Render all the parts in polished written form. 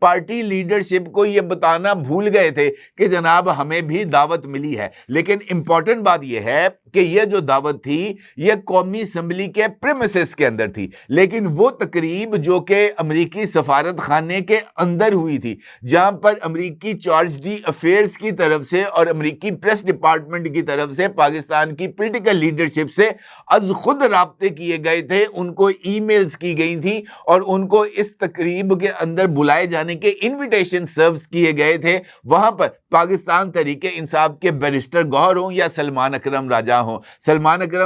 Party leadership کو یہ بتانا بھول گئے تھے کہ جناب ہمیں بھی دعوت ملی ہے. لیکن امپورٹنٹ بات یہ ہے کہ یہ جو دعوت تھی یہ قومی اسمبلی کے پریمیسز کے اندر تھی، لیکن وہ تقریب جو کہ امریکی سفارت خانے کے اندر ہوئی تھی، جہاں پر امریکی چارج ڈی افیئرز کی طرف سے اور امریکی پریس ڈپارٹمنٹ کی طرف سے پاکستان کی پولیٹیکل لیڈرشپ سے از خود رابطے کیے گئے تھے، ان کو ای میلز کی گئی تھی اور ان کو اس تقریب کے اندر بلائے جانے کے انویٹیشن سروس کیے گئے تھے. وہاں پر پاکستان تحریک انصاف کے بیرسٹر گوہر ہوں یا سلمان اکرم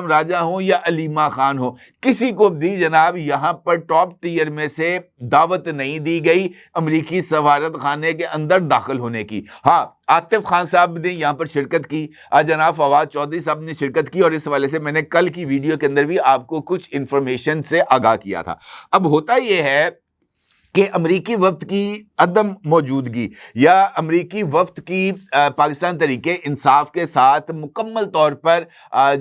راجہ ہوں یا علیمہ خان ہوں، کسی کو بھی جناب یہاں پر ٹاپ ٹیئر میں سے دعوت نہیں دی گئی امریکی سفارت خانے کے اندر داخل ہونے کی. ہاں، عاطف خان صاحب نے یہاں پر شرکت کی، جناب فواد چودھری صاحب نے شرکت کی، اور اس حوالے سے میں نے کل کی ویڈیو کے اندر بھی آپ کو کچھ انفارمیشن سے آگاہ کیا تھا. اب ہوتا یہ ہے کہ امریکی وفد کی عدم موجودگی یا امریکی وفد کی پاکستان تحریک انصاف کے ساتھ مکمل طور پر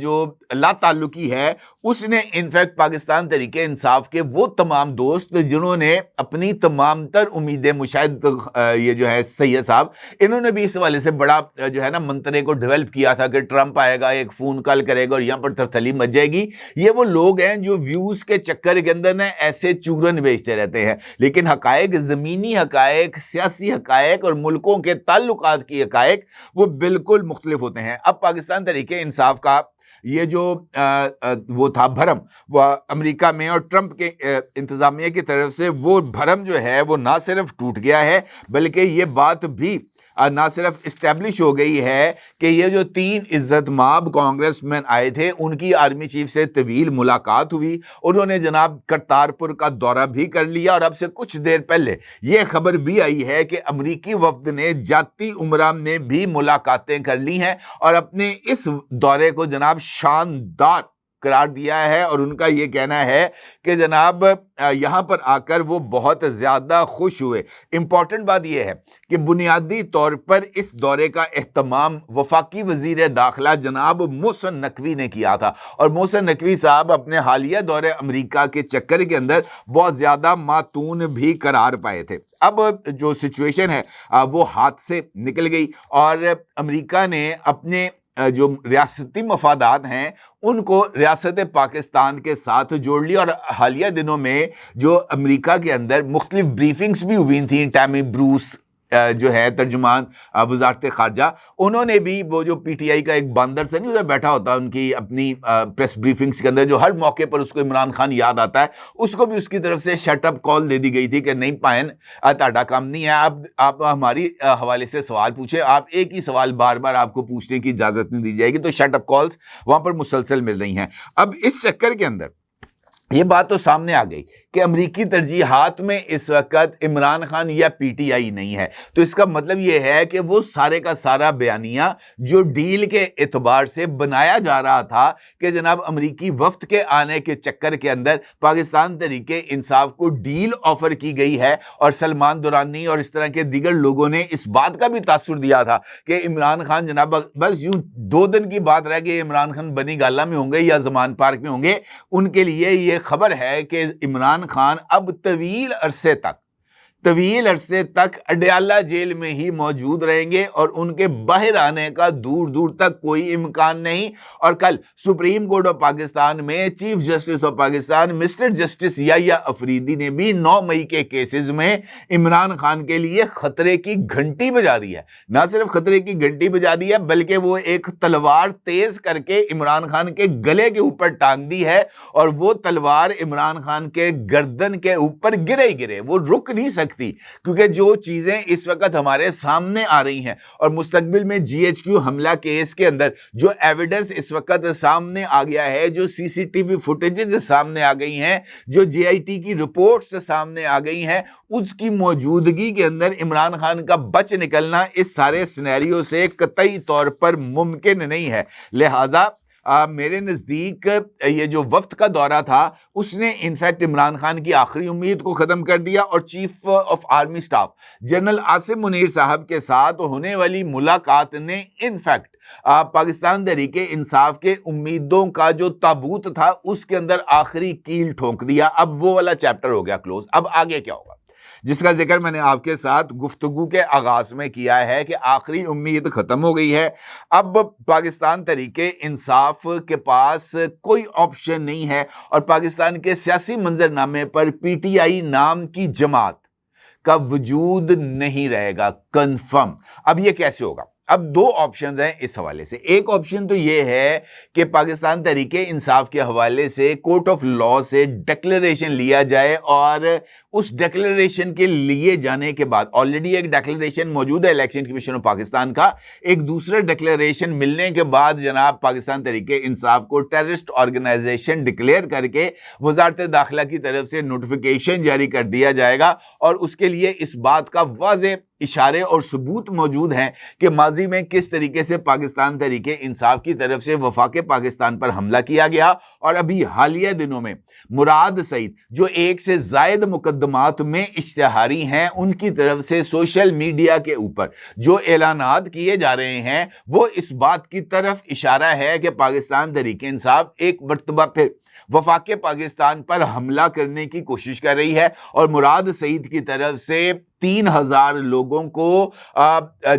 جو لا تعلقی ہے، اس نے انفیکٹ پاکستان تحریک انصاف کے وہ تمام دوست جنہوں نے اپنی تمام تر امیدیں، مشاہد یہ جو ہے سید صاحب، انہوں نے بھی اس حوالے سے بڑا جو ہے نا منترے کو ڈیولپ کیا تھا کہ ٹرمپ آئے گا، ایک فون کال کرے گا اور یہاں پر ترتھلی مچ جائے گی. یہ وہ لوگ ہیں جو ویوز کے چکر کے اندر نا ایسے چورن بیچتے رہتے ہیں، لیکن حقائق، زمینی حقائق، سیاسی حقائق اور ملکوں کے تعلقات کی حقائق وہ بالکل مختلف ہوتے ہیں. اب پاکستان تحریک انصاف کا یہ جو وہ تھا بھرم، وہ امریکہ میں اور ٹرمپ کے انتظامیہ کی طرف سے وہ بھرم جو ہے وہ نہ صرف ٹوٹ گیا ہے، بلکہ یہ بات بھی نہ صرف اسٹیبلش ہو گئی ہے کہ یہ جو 3 عزت مآب کانگریس مین آئے تھے، ان کی آرمی چیف سے طویل ملاقات ہوئی. انہوں نے جناب کرتارپور کا دورہ بھی کر لیا، اور اب سے کچھ دیر پہلے یہ خبر بھی آئی ہے کہ امریکی وفد نے جاتی عمرہ میں بھی ملاقاتیں کر لی ہیں اور اپنے اس دورے کو جناب شاندار قرار دیا ہے. اور ان کا یہ کہنا ہے کہ جناب یہاں پر آ کر وہ بہت زیادہ خوش ہوئے. امپورٹنٹ بات یہ ہے کہ بنیادی طور پر اس دورے کا اہتمام وفاقی وزیر داخلہ جناب محسن نقوی نے کیا تھا، اور محسن نقوی صاحب اپنے حالیہ دورے امریکہ کے چکر کے اندر بہت زیادہ ماتون بھی قرار پائے تھے. اب جو سچویشن ہے وہ ہاتھ سے نکل گئی، اور امریکہ نے اپنے جو ریاستی مفادات ہیں ان کو ریاست پاکستان کے ساتھ جوڑ لیا. اور حالیہ دنوں میں جو امریکہ کے اندر مختلف بریفنگز بھی ہوئی تھیں، ٹیمی بروس جو ہے ترجمان وزارت خارجہ، انہوں نے بھی وہ جو پی ٹی آئی کا ایک باندر سے نہیں ادھر بیٹھا ہوتا ان کی اپنی پریس بریفنگز کے اندر، جو ہر موقع پر اس کو عمران خان یاد آتا ہے، اس کو بھی اس کی طرف سے شٹ اپ کال دے دی گئی تھی کہ نہیں پائن تہاڈا کام نہیں ہے، آپ ہماری حوالے سے سوال پوچھیں، آپ ایک ہی سوال بار بار آپ کو پوچھنے کی اجازت نہیں دی جائے گی. تو شٹ اپ کالز وہاں پر مسلسل مل رہی ہیں. اب اس چکر کے اندر یہ بات تو سامنے آ گئی کہ امریکی ترجیحات میں اس وقت عمران خان یا پی ٹی آئی نہیں ہے. تو اس کا مطلب یہ ہے کہ وہ سارے کا سارا بیانیہ جو ڈیل کے اعتبار سے بنایا جا رہا تھا کہ جناب امریکی وفد کے آنے کے چکر کے اندر پاکستان تحریک انصاف کو ڈیل آفر کی گئی ہے، اور سلمان درانی اور اس طرح کے دیگر لوگوں نے اس بات کا بھی تاثر دیا تھا کہ عمران خان جناب بس یوں 2 دن کی بات رہ گئی، عمران خان بنی گالہ میں ہوں گے یا زمان پارک میں ہوں گے. ان کے لیے یہ خبر ہے کہ عمران خان اب طویل عرصے تک اڈیالہ جیل میں ہی موجود رہیں گے، اور ان کے باہر آنے کا دور دور تک کوئی امکان نہیں. اور کل سپریم کورٹ آف پاکستان میں chief justice of Pakistan mister justice Yahya Afridi نے بھی 9 مئی کے کیسز میں عمران خان کے لیے خطرے کی گھنٹی بجا دی ہے. نہ صرف خطرے کی گھنٹی بجا دی ہے بلکہ وہ ایک تلوار تیز کر کے عمران خان کے گلے کے اوپر ٹانگ دی ہے، اور وہ تلوار عمران خان کے گردن کے اوپر گرے وہ رک نہیں سکتی، کیونکہ جو چیزیں اس وقت ہمارے سامنے آ رہی ہیں اور مستقبل میں جی ایچ کیو حملہ کیس کے اندر جو ایویڈنس اس وقت سامنے آ گیا ہے، جو سی سی ٹی وی فوٹیجز سامنے آ گئی ہیں، جو جے آئی ٹی کی رپورٹس سامنے آ گئی ہیں، اس کی موجودگی کے اندر عمران خان کا بچ نکلنا اس سارے سینیریو سے قطعی طور پر ممکن نہیں ہے. لہٰذا میرے نزدیک یہ جو وفد کا دورہ تھا اس نے انفیکٹ عمران خان کی آخری امید کو ختم کر دیا، اور chief of army staff general Asim Munir صاحب کے ساتھ ہونے والی ملاقات نے انفیکٹ پاکستان تحریک انصاف کے امیدوں کا جو تابوت تھا اس کے اندر آخری کیل ٹھونک دیا. اب وہ والا چیپٹر ہو گیا کلوز. اب آگے کیا ہوگا؟ جس کا ذکر میں نے آپ کے ساتھ گفتگو کے آغاز میں کیا ہے کہ آخری امید ختم ہو گئی ہے. اب پاکستان تحریک انصاف کے پاس کوئی آپشن نہیں ہے اور پاکستان کے سیاسی منظرنامے پر پی ٹی آئی نام کی جماعت کا وجود نہیں رہے گا کنفرم. اب یہ کیسے ہوگا؟ اب دو آپشنز ہیں اس حوالے سے. ایک آپشن تو یہ ہے کہ پاکستان تحریک انصاف کے حوالے سے کورٹ آف لا سے ڈیکلیریشن لیا جائے اور اس ڈیکلیریشن کے لیے جانے کے بعد آلریڈی ایک ڈیکلیریشن موجود ہے الیکشن کمیشن آف پاکستان کا, ایک دوسرا ڈیکلیریشن ملنے کے بعد جناب پاکستان تحریک انصاف کو ٹیررسٹ آرگنائزیشن ڈکلیئر کر کے وزارت داخلہ کی طرف سے نوٹیفیکیشن جاری کر دیا جائے گا. اور اس کے لیے اس بات کا واضح اشارے اور ثبوت موجود ہیں کہ ماضی میں کس طریقے سے پاکستان تحریک انصاف کی طرف سے وفاق پاکستان پر حملہ کیا گیا, اور ابھی حالیہ دنوں میں مراد سعید جو ایک سے زائد مقدمات میں اشتہاری ہیں, ان کی طرف سے سوشل میڈیا کے اوپر جو اعلانات کیے جا رہے ہیں وہ اس بات کی طرف اشارہ ہے کہ پاکستان تحریک انصاف ایک مرتبہ پھر وفاق پاکستان پر حملہ کرنے کی کوشش کر رہی ہے. اور مراد سعید کی طرف سے 3000 لوگوں کو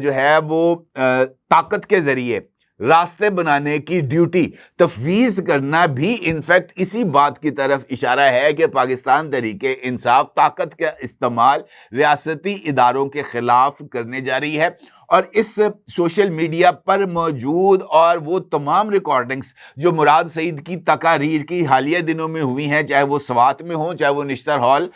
جو ہے وہ طاقت کے ذریعے راستے بنانے کی ڈیوٹی تفویض کرنا بھی انفیکٹ اسی بات کی طرف اشارہ ہے کہ پاکستان تحریک انصاف طاقت کا استعمال ریاستی اداروں کے خلاف کرنے جا رہی ہے. اور اس سوشل میڈیا پر موجود اور وہ تمام ریکارڈنگز جو مراد سعید کی تقاریر کی حالیہ دنوں میں ہوئی ہیں, چاہے وہ سوات میں ہوں چاہے وہ نشتر ہال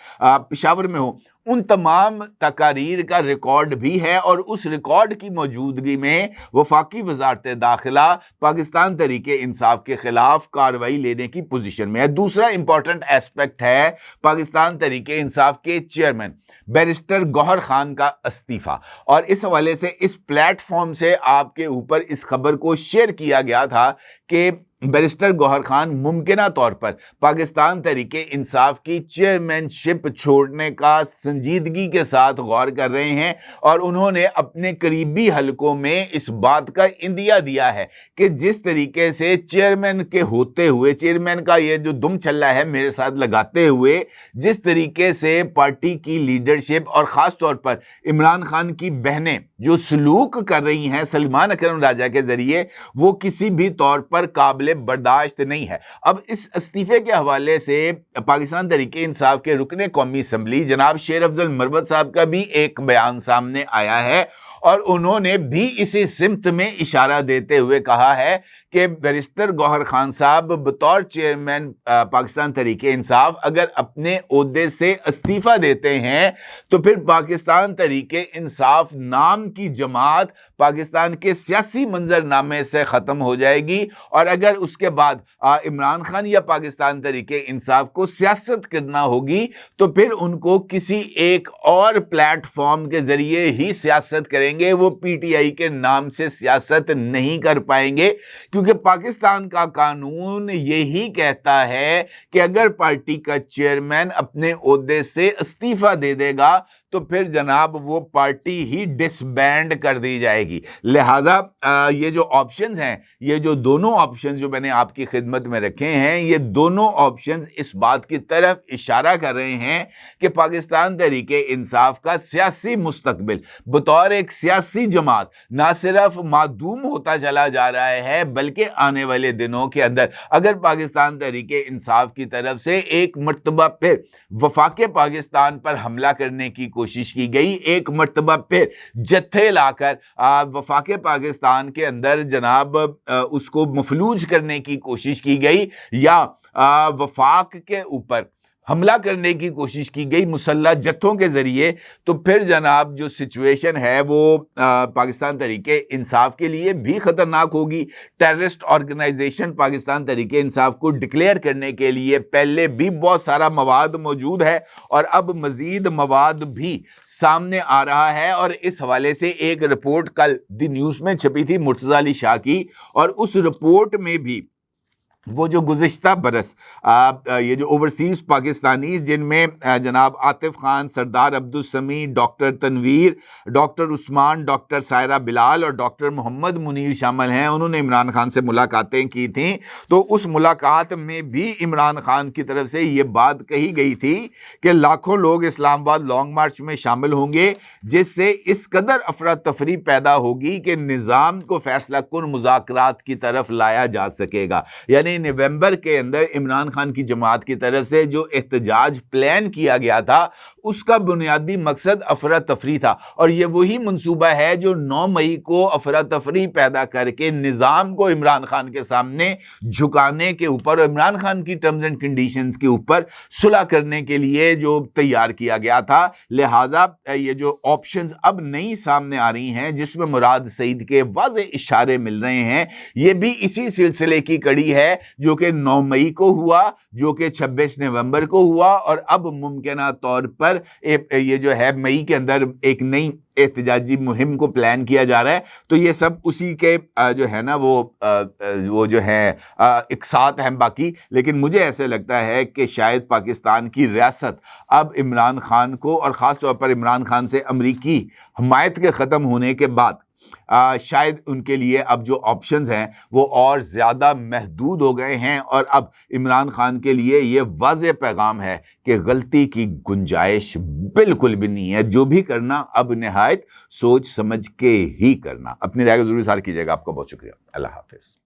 پشاور میں ہوں, ان تمام تقاریر کا ریکارڈ بھی ہے. اور اس ریکارڈ کی موجودگی میں وفاقی وزارت داخلہ پاکستان تحریک انصاف کے خلاف کارروائی لینے کی پوزیشن میں ہے. دوسرا امپورٹنٹ ایسپیکٹ ہے پاکستان تحریک انصاف کے چیئرمین بیرسٹر گوہر خان کا استعفیٰ, اور اس حوالے سے اس پلیٹ فارم سے آپ کے اوپر اس خبر کو شیئر کیا گیا تھا کہ بیرسٹر گوہر خان ممکنہ طور پر پاکستان تحریک انصاف کی چیئرمین شپ چھوڑنے کا سنجیدگی کے ساتھ غور کر رہے ہیں, اور انہوں نے اپنے قریبی حلقوں میں اس بات کا اندیا دیا ہے کہ جس طریقے سے چیئرمین کے ہوتے ہوئے, چیئرمین کا یہ جو دم چھلا ہے میرے ساتھ لگاتے ہوئے, جس طریقے سے پارٹی کی لیڈرشپ اور خاص طور پر عمران خان کی بہنیں جو سلوک کر رہی ہیں سلمان اکرم راجہ کے ذریعے, وہ کسی بھی طور پر قابل برداشت نہیں ہے. اب اس استعفے کے حوالے سے پاکستان تحریک انصاف کے رکن قومی اسمبلی جناب شیر افضل مروت صاحب کا بھی ایک بیان سامنے آیا ہے, اور انہوں نے بھی اسی سمت میں اشارہ دیتے ہوئے کہا ہے کہ بیرسٹر گوہر خان صاحب بطور چیئرمین پاکستان تحریک انصاف اگر اپنے عہدے سے استعفیٰ دیتے ہیں تو پھر پاکستان تحریک انصاف نام کی جماعت پاکستان کے سیاسی منظرنامے سے ختم ہو جائے گی, اور اگر اس کے بعد عمران خان یا پاکستان تحریک انصاف کو سیاست کرنا ہوگی تو پھر ان کو کسی ایک اور پلیٹ فارم کے ذریعے ہی سیاست کریں گے, وہ پی ٹی آئی کے نام سے سیاست نہیں کر پائیں گے, کیونکہ پاکستان کا قانون یہی کہتا ہے کہ اگر پارٹی کا چیئرمین اپنے عہدے سے استعفیٰ دے دے گا تو پھر جناب وہ پارٹی ہی ڈس بینڈ کر دی جائے گی. لہٰذا یہ جو آپشنز ہیں, یہ جو دونوں آپشنز جو میں نے آپ کی خدمت میں رکھے ہیں, یہ دونوں آپشنز اس بات کی طرف اشارہ کر رہے ہیں کہ پاکستان تحریک انصاف کا سیاسی مستقبل بطور ایک سیاسی جماعت نہ صرف معدوم ہوتا چلا جا رہا ہے, بلکہ آنے والے دنوں کے اندر اگر پاکستان تحریک انصاف کی طرف سے ایک مرتبہ پھر وفاق پاکستان پر حملہ کرنے کی کوشش کی گئی, ایک مرتبہ پھر جتھے لا کر وفاق پاکستان کے اندر جناب اس کو مفلوج کرنے کی کوشش کی گئی, یا وفاق کے اوپر حملہ کرنے کی کوشش کی گئی مسلح جتھوں کے ذریعے, تو پھر جناب جو سچویشن ہے وہ پاکستان تحریک انصاف کے لیے بھی خطرناک ہوگی. ٹیررسٹ آرگنائزیشن پاکستان تحریک انصاف کو ڈکلیئر کرنے کے لیے پہلے بھی بہت سارا مواد موجود ہے, اور اب مزید مواد بھی سامنے آ رہا ہے. اور اس حوالے سے ایک رپورٹ کل دی نیوز میں چھپی تھی مرتضی علی شاہ کی, اور اس رپورٹ میں بھی وہ جو گزشتہ برس یہ جو اوورسیز پاکستانی جن میں جناب عاطف خان، سردار عبدالسمیع، ڈاکٹر تنویر، ڈاکٹر عثمان، ڈاکٹر سائرہ بلال اور ڈاکٹر محمد منیر شامل ہیں، انہوں نے عمران خان سے ملاقاتیں کی تھیں. تو اس ملاقات میں بھی عمران خان کی طرف سے یہ بات کہی گئی تھی کہ لاکھوں لوگ اسلام آباد لانگ مارچ میں شامل ہوں گے، جس سے اس قدر افراتفری پیدا ہوگی کہ نظام کو فیصلہ کن مذاکرات کی طرف لایا جا سکے گا. یعنی نومبر کے اندر عمران خان کی جماعت کی طرف سے جو احتجاج پلان کیا گیا تھا اس کا بنیادی مقصد افراتفری تھا، اور یہ وہی منصوبہ ہے جو 9 مئی کو افراتفری پیدا کر کے نظام کو عمران خان کے سامنے جھکانے کے اوپر، عمران خان کی ٹرمز اینڈ کنڈیشنز کے اوپر صلح کرنے کے لیے جو تیار کیا گیا تھا. لہٰذا یہ جو آپشنز اب نئی سامنے آ رہی ہیں جس میں مراد سعید کے واضح اشارے مل رہے ہیں، یہ بھی اسی سلسلے کی کڑی ہے جو کہ 9 مئی کو ہوا، جو کہ 26 نومبر کو ہوا، اور اب ممکنہ طور پر یہ جو ہے مئی کے اندر ایک نئی احتجاجی مہم کو پلان کیا جا رہا ہے. تو یہ سب اسی کے جو ہے نا وہ جو ہے اقساط ہیں باقی. لیکن مجھے ایسے لگتا ہے کہ شاید پاکستان کی ریاست اب عمران خان کو، اور خاص طور پر عمران خان سے امریکی حمایت کے ختم ہونے کے بعد، شاید ان کے لیے اب جو آپشنز ہیں وہ اور زیادہ محدود ہو گئے ہیں، اور اب عمران خان کے لیے یہ واضح پیغام ہے کہ غلطی کی گنجائش بالکل بھی نہیں ہے. جو بھی کرنا اب نہایت سوچ سمجھ کے ہی کرنا. اپنی رائے کو ضرور اظہار کیجیے گا. آپ کا بہت شکریہ. اللہ حافظ.